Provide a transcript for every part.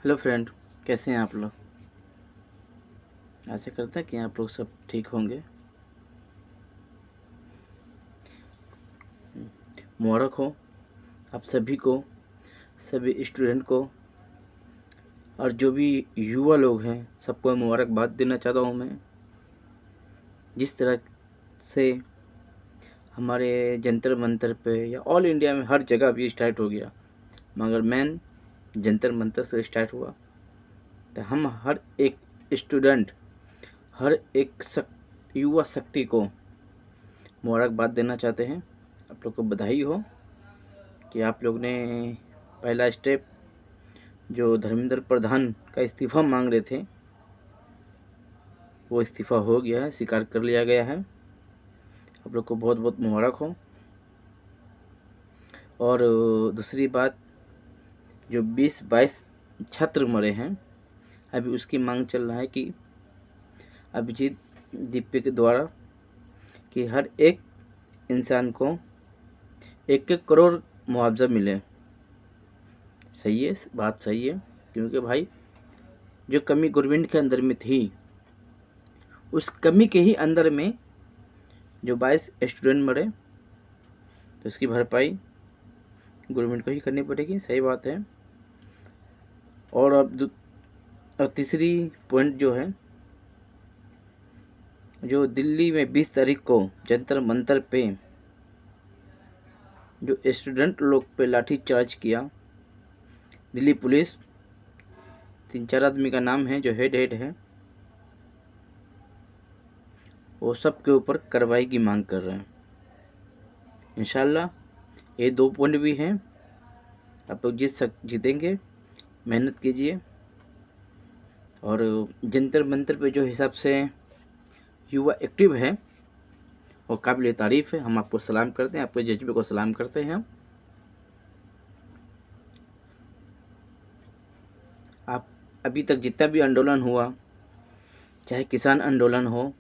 Hello friend, कैसे हैं आप लोग। आशा करता है कि आप लोग सब ठीक होंगे। मुबारक हो आप सभी को, सभी स्टूडेंट को, और जो भी युवा लोग हैं सबको मुबारकबाद देना चाहता हूँ मैं। जिस तरह से हमारे जंतर मंतर पे या ऑल इंडिया में हर जगह भी स्टार्ट हो गया, मगर मेन जंतर मंतर से स्टार्ट हुआ, तो हम हर एक स्टूडेंट, हर एक युवा शक्ति को मुबारकबाद देना चाहते हैं। आप लोग को बधाई हो कि आप लोग ने पहला स्टेप, जो धर्मेंद्र प्रधान का इस्तीफ़ा मांग रहे थे, वो इस्तीफ़ा हो गया है, स्वीकार कर लिया गया है। आप लोग को बहुत बहुत मुबारक हो। और दूसरी बात, जो 20-22 छात्र मरे हैं, अभी उसकी मांग चल रहा है कि अभिजीत दीपे के द्वारा कि हर एक इंसान को 1-1 करोड़ मुआवजा मिले। सही है, बात सही है, क्योंकि भाई जो कमी गवर्नमेंट के अंदर में थी, उस कमी के ही अंदर में जो 22 स्टूडेंट मरे, तो इसकी भरपाई गवर्नमेंट को ही करनी पड़ेगी। सही बात है। और अब तीसरी पॉइंट जो है, जो दिल्ली में 20 तारीख को जंतर मंतर पे जो स्टूडेंट लोग पे लाठी चार्ज किया, दिल्ली पुलिस 3-4 आदमी का नाम है जो हेड है, वो सब के ऊपर कार्रवाई की मांग कर रहे हैं। इंशाल्लाह ये 2 पॉइंट भी हैं, आप लोग जीतेंगे। मेहनत कीजिए। और जंतर मंतर पे जो हिसाब से युवा एक्टिव है, वो काबिल तारीफ़ है। हम आपको सलाम करते हैं, आपके जज्बे को सलाम करते हैं। आप अभी तक जितना भी आंदोलन हुआ, चाहे किसान आंदोलन हो,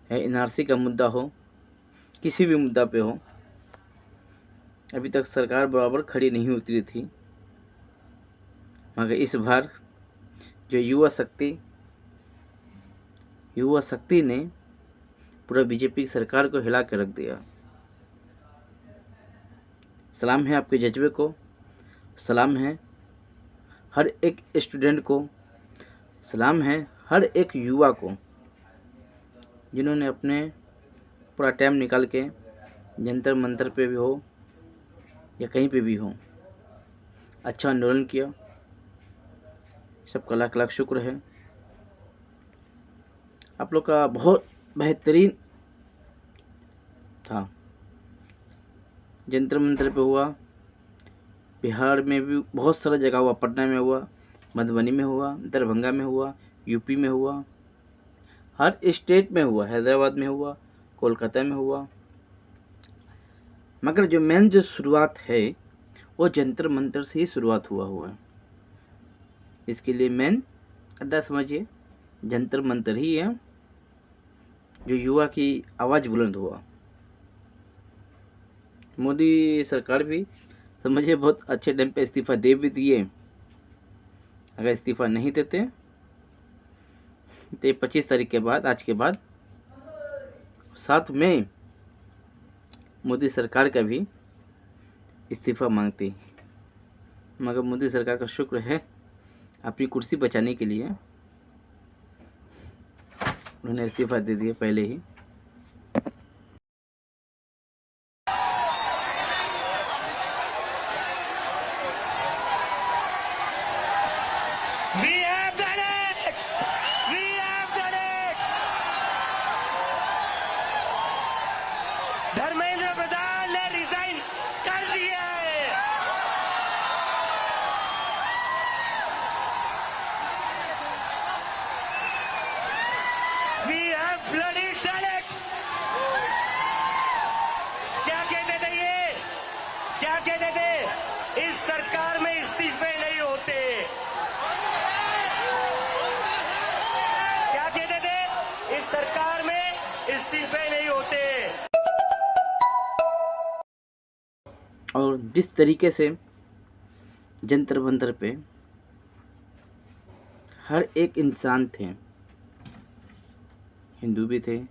चाहे एनआरसी का मुद्दा हो, किसी भी मुद्दा पे हो, अभी तक सरकार बराबर खड़ी नहीं उतरी थी। मगर इस बार जो युवा शक्ति ने पूरा बीजेपी की सरकार को हिला कर रख दिया। सलाम है आपके जज्बे को, सलाम है हर एक स्टूडेंट को, सलाम है हर एक युवा को, जिन्होंने अपने पूरा टाइम निकाल के जंतर मंतर पे भी हो या कहीं पे भी हो अच्छा आंदोलन किया। सबका लाख लाख शुक्र है। आप लोग का बहुत बेहतरीन था। जंतर मंतर पे हुआ, बिहार में भी बहुत सारा जगह हुआ, पटना में हुआ, मधुबनी में हुआ, दरभंगा में हुआ, यूपी में हुआ, हर स्टेट में हुआ, हैदराबाद में हुआ, कोलकाता में हुआ। मगर जो मेन जो शुरुआत है, वो जंतर मंतर से ही शुरुआत हुआ है। इसके लिए मेन अड्डा समझिए जंतर मंतर ही है, जो युवा की आवाज़ बुलंद हुआ। मोदी सरकार भी समझिए बहुत अच्छे टाइम पे इस्तीफ़ा दे भी दिए। अगर इस्तीफ़ा नहीं देते तो 25 तारीख के बाद, आज के बाद 7 मई मोदी सरकार का भी इस्तीफ़ा मांगती। मगर मोदी सरकार का शुक्र है, अपनी कुर्सी बचाने के लिए उन्होंने इस्तीफ़ा दे दिया पहले ही। We have done it! We have done it! Dharmendra Pradhan ने रिजाइन कर दिया है। We have bloody done it! क्या कहते थे ये? क्या कहते थे? इस सरकार में इस्तीफे नहीं होते। क्या कहते थे? इस सरकार में इस्तीफे नहीं होते। और जिस तरीके से जंतर मंतर पे हर एक इंसान थे, हिंदू भी थे,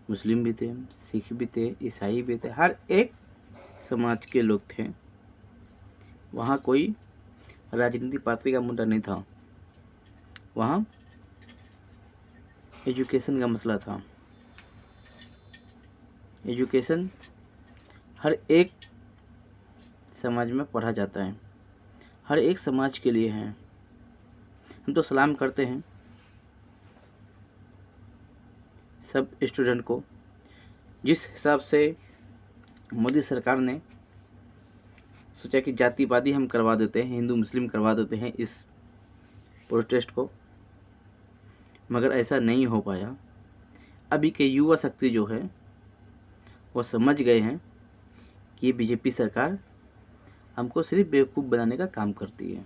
मुस्लिम भी थे, सिख भी थे, ईसाई भी थे, हर एक समाज के लोग थे। वहाँ कोई राजनीतिक पार्टी का मुद्दा नहीं था, वहाँ एजुकेशन का मसला था। एजुकेशन हर एक समाज में पढ़ा जाता है, हर एक समाज के लिए है। हम तो सलाम करते हैं सब स्टूडेंट को। जिस हिसाब से मोदी सरकार ने सोचा कि जातिवादी हम करवा देते हैं, हिंदू मुस्लिम करवा देते हैं इस प्रोटेस्ट को, मगर ऐसा नहीं हो पाया। अभी के युवा शक्ति जो है वो समझ गए हैं कि ये बीजेपी सरकार हमको सिर्फ बेवकूफ़ बनाने का काम करती है।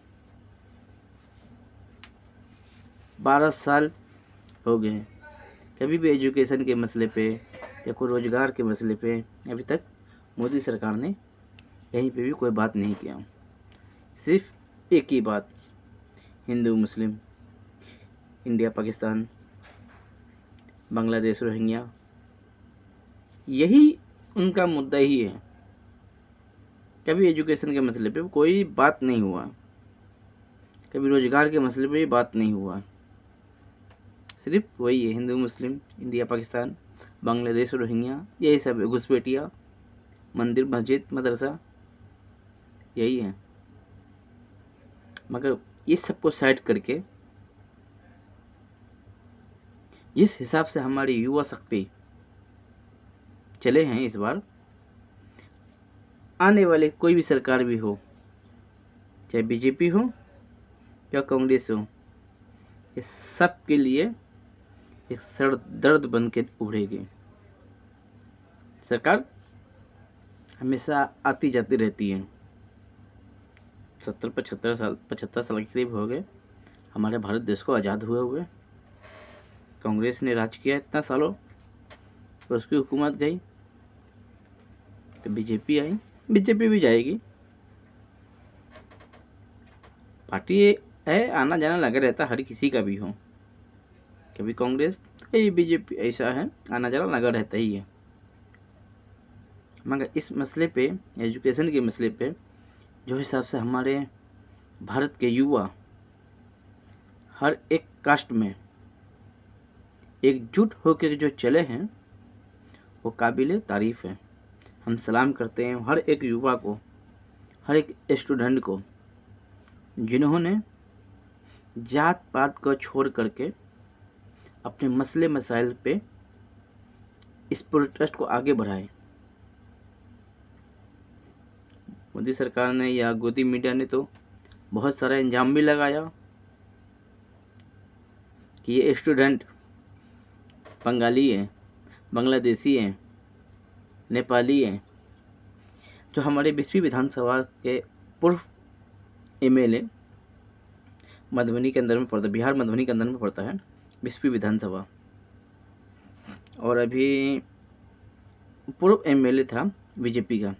12 साल हो गए, कभी भी एजुकेशन के मसले पे या कोई रोज़गार के मसले पे अभी तक मोदी सरकार ने कहीं पे भी कोई बात नहीं किया। सिर्फ एक ही बात, हिंदू मुस्लिम, इंडिया पाकिस्तान, बांग्लादेश रोहिंग्या, यही उनका मुद्दा ही है। कभी एजुकेशन के मसले पे कोई बात नहीं हुआ, कभी रोज़गार के मसले पे बात नहीं हुआ। सिर्फ वही है, हिंदू मुस्लिम, इंडिया पाकिस्तान, बांग्लादेश रोहिंग्या, यही सब है, घुसपैठिया, मंदिर मस्जिद मदरसा, यही है। मगर इस सबको साइड करके जिस हिसाब से हमारी युवा शक्ति चले हैं इस बार, आने वाले कोई भी सरकार भी हो, चाहे बीजेपी हो या कांग्रेस हो, ये सब के लिए एक सर दर्द बन के उभरेगी। सरकार हमेशा आती जाती रहती है। 75 साल के करीब हो गए हमारे भारत देश को आज़ाद हुए। कांग्रेस ने राज किया इतना सालों, तो उसकी हुकूमत गई तो बीजेपी आई, बीजेपी भी जाएगी। पार्टी है, आना जाना लगा रहता, हर किसी का भी हो, कभी कांग्रेस कभी बीजेपी, ऐसा है, आना जाना लगा रहता ही है। मगर इस मसले पे, एजुकेशन के मसले पे, जो हिसाब से हमारे भारत के युवा हर एक कास्ट में एकजुट होकर जो चले हैं, वो काबिल तारीफ़ है। हम सलाम करते हैं हर एक युवा को, हर एक स्टूडेंट को, जिन्होंने जात पात को छोड़ करके अपने मसले मसाइल पे इस प्रोटेस्ट को आगे बढ़ाए। मोदी सरकार ने या गोदी मीडिया ने तो बहुत सारा इंजाम भी लगाया कि ये स्टूडेंट बंगाली है, बांग्लादेशी हैं, नेपाली हैं। जो हमारे 20वीं विधानसभा के पूर्व एमएलए मधुबनी के अंदर में पड़ता, बिहार मधुबनी के अंदर में पड़ता है 20वीं विधानसभा, और अभी पूर्व एमएलए था बीजेपी का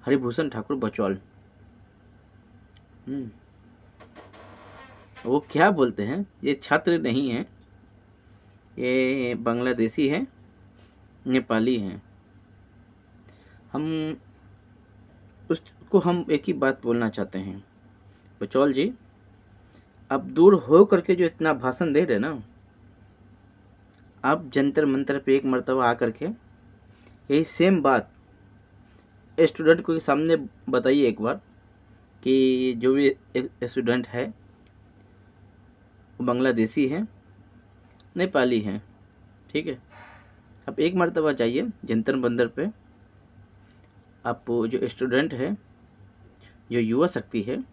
हरिभूषण ठाकुर बचौल। वो क्या बोलते हैं, ये छात्र नहीं है, ये बांग्लादेशी है, नेपाली हैं। हम एक ही बात बोलना चाहते हैं, बचौल जी, अब दूर हो करके जो इतना भाषण दे रहे ना, आप जंतर मंतर पे एक मर्तबा आकर के यही सेम बात स्टूडेंट को सामने बताइए एक बार, कि जो भी स्टूडेंट है वो बांग्लादेशी है, नेपाली है, ठीक है। आप एक मर्तबा जाइए जंतर मंतर पे, आप जो स्टूडेंट है, जो युवा शक्ति है,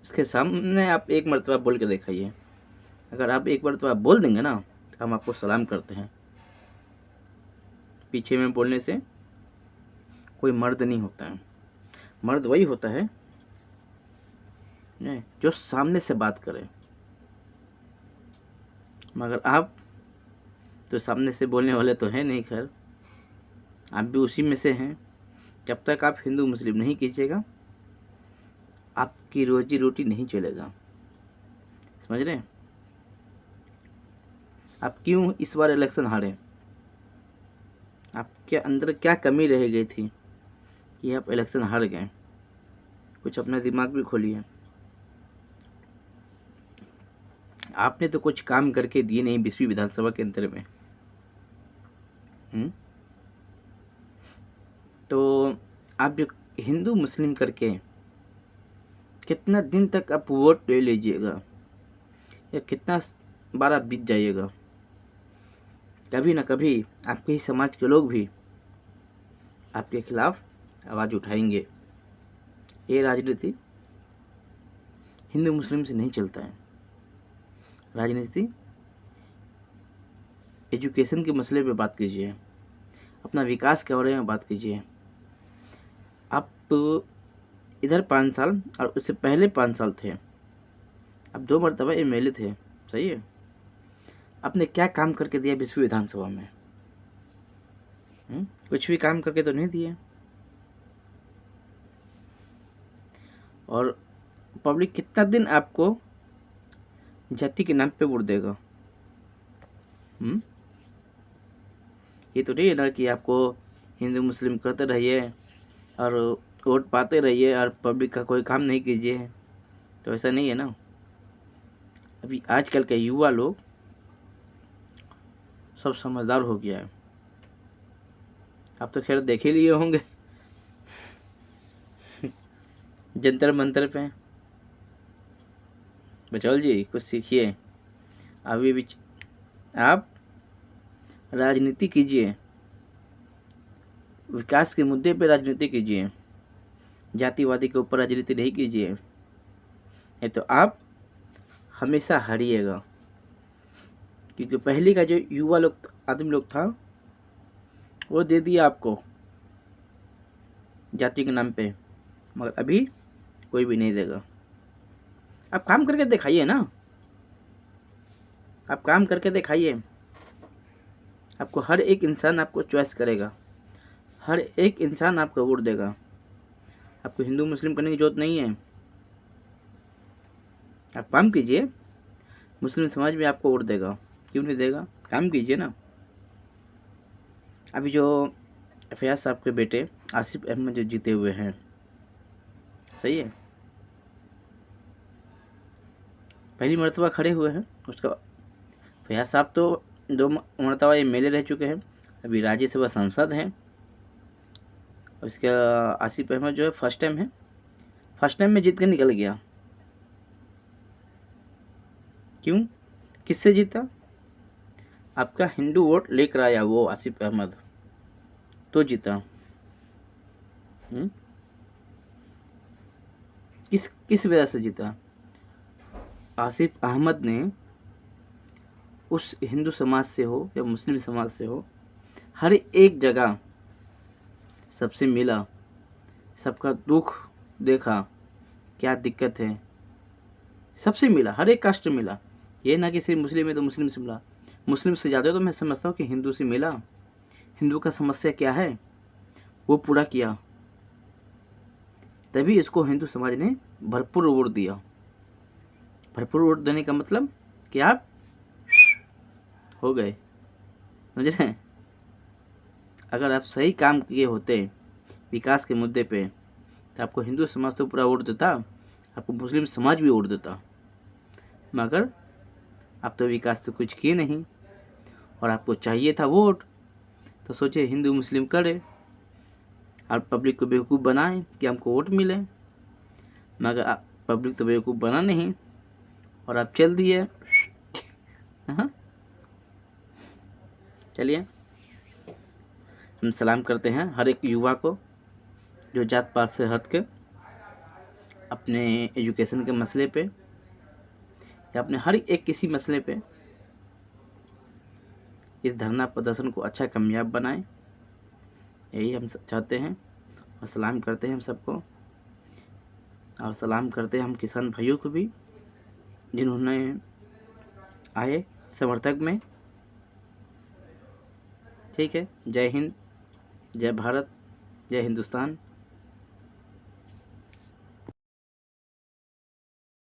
उसके सामने आप एक मर्तबा बोल के दिखाइए। अगर आप एक मर्तबा बोल देंगे ना, तो हम आपको सलाम करते हैं। पीछे में बोलने से कोई मर्द नहीं होता है, मर्द वही होता है जो सामने से बात करे। मगर आप तो सामने से बोलने वाले तो हैं नहीं, खैर आप भी उसी में से हैं। जब तक आप हिंदू मुस्लिम नहीं कीजिएगा, आपकी रोजी रोटी नहीं चलेगा, समझ रहे हैं। आप क्यों इस बार इलेक्शन हारे? आपके अंदर क्या कमी रह गई थी कि आप इलेक्शन हार गए? कुछ अपना दिमाग भी खोलिए। आपने तो कुछ काम करके दिए नहीं 20वीं विधानसभा के अंतर में। तो आप जो हिंदू मुस्लिम करके कितना दिन तक आप वोट ले लीजिएगा, या कितना बार आप बीत जाइएगा? कभी ना कभी आपके ही समाज के लोग भी आपके खिलाफ आवाज़ उठाएंगे। ये राजनीति हिंदू मुस्लिम से नहीं चलता है। राजनीति एजुकेशन के मसले पे बात कीजिए, अपना विकास के बारे में बात कीजिए। आप इधर 5 साल और उससे पहले 5 साल थे, अब 2 मरतबा एमएलए थे, सही है? आपने क्या काम करके दिया 20वीं विधानसभा में? कुछ भी काम करके तो नहीं दिए। और पब्लिक कितना दिन आपको जाति के नाम पे वोट देगा? ये तो नहीं है ना कि आपको हिंदू मुस्लिम करते रहिए और वोट पाते रहिए और पब्लिक का कोई काम नहीं कीजिए। तो ऐसा नहीं है ना। अभी आजकल के युवा लोग सब समझदार हो गया है। आप तो खैर देख ही लिए होंगे जंतर मंतर पे। बचौल जी कुछ सीखिए। अभी भी आप राजनीति कीजिए, विकास के मुद्दे पे राजनीति कीजिए, जातिवादी के ऊपर राजनीति नहीं कीजिए। ये तो आप हमेशा हारिएगा। क्योंकि पहले का जो युवा लोग आदमी लोग था वो दे दिया आपको जाति के नाम पे, मगर अभी कोई भी नहीं देगा। आप काम करके दिखाइए ना, आप काम करके दिखाइए। आपको हर एक इंसान आपको चॉइस करेगा, हर एक इंसान आपको वोट देगा। आपको हिंदू मुस्लिम करने की जरूरत नहीं है। आप काम कीजिए, मुस्लिम समाज भी आपको वोट देगा। क्यों नहीं देगा? काम कीजिए ना। अभी जो फैयाज साहब के बेटे आसिफ अहमद जो जीते हुए हैं, सही है, पहली मरतबा खड़े हुए हैं। उसका फैयाज साहब तो 2 मरतबा एमएलए रह चुके हैं, अभी राज्यसभा सांसद हैं। उसका आसिफ अहमद जो है फर्स्ट टाइम है, फर्स्ट टाइम में जीत कर निकल गया। क्यों? किससे जीता? आपका हिंदू वोट लेकर आया वो आसिफ अहमद, तो जीता। किस वजह से जीता? आसिफ अहमद ने उस हिंदू समाज से हो या मुस्लिम समाज से हो, हर एक जगह सबसे मिला, सबका दुख देखा, क्या दिक्कत है, सबसे मिला, हर एक कास्ट से मिला। ये ना कि सिर्फ मुस्लिम है तो मुस्लिम से मिला। मुस्लिम से ज़्यादा तो मैं समझता हूँ कि हिंदू से मिला, हिंदू का समस्या क्या है वो पूरा किया, तभी इसको हिंदू समाज ने भरपूर वोट दिया। भरपूर वोट देने का मतलब कि आप हो गए, समझ रहे हैं? अगर आप सही काम किए होते विकास के मुद्दे पे, तो आपको हिंदू समाज तो पूरा वोट देता, आपको मुस्लिम समाज भी वोट देता। मगर आप तो विकास तो कुछ किए नहीं, और आपको चाहिए था वोट, तो सोचे हिंदू मुस्लिम करे और पब्लिक को बेवकूफ़ बनाए कि हमको वोट मिले। मगर आप पब्लिक तो बेवकूफ़ बना नहीं, और आप चल दिए। हाँ, चलिए हम सलाम करते हैं हर एक युवा को जो जात पात से हट के अपने एजुकेशन के मसले पे या अपने हर एक किसी मसले पे इस धरना प्रदर्शन को अच्छा कामयाब बनाएं। यही हम चाहते हैं, और सलाम करते हैं हम सबको, और सलाम करते हैं हम किसान भाइयों को भी जिन्होंने आए समर्थक में। ठीक है, जय हिंद, जय भारत, जय हिंदुस्तान।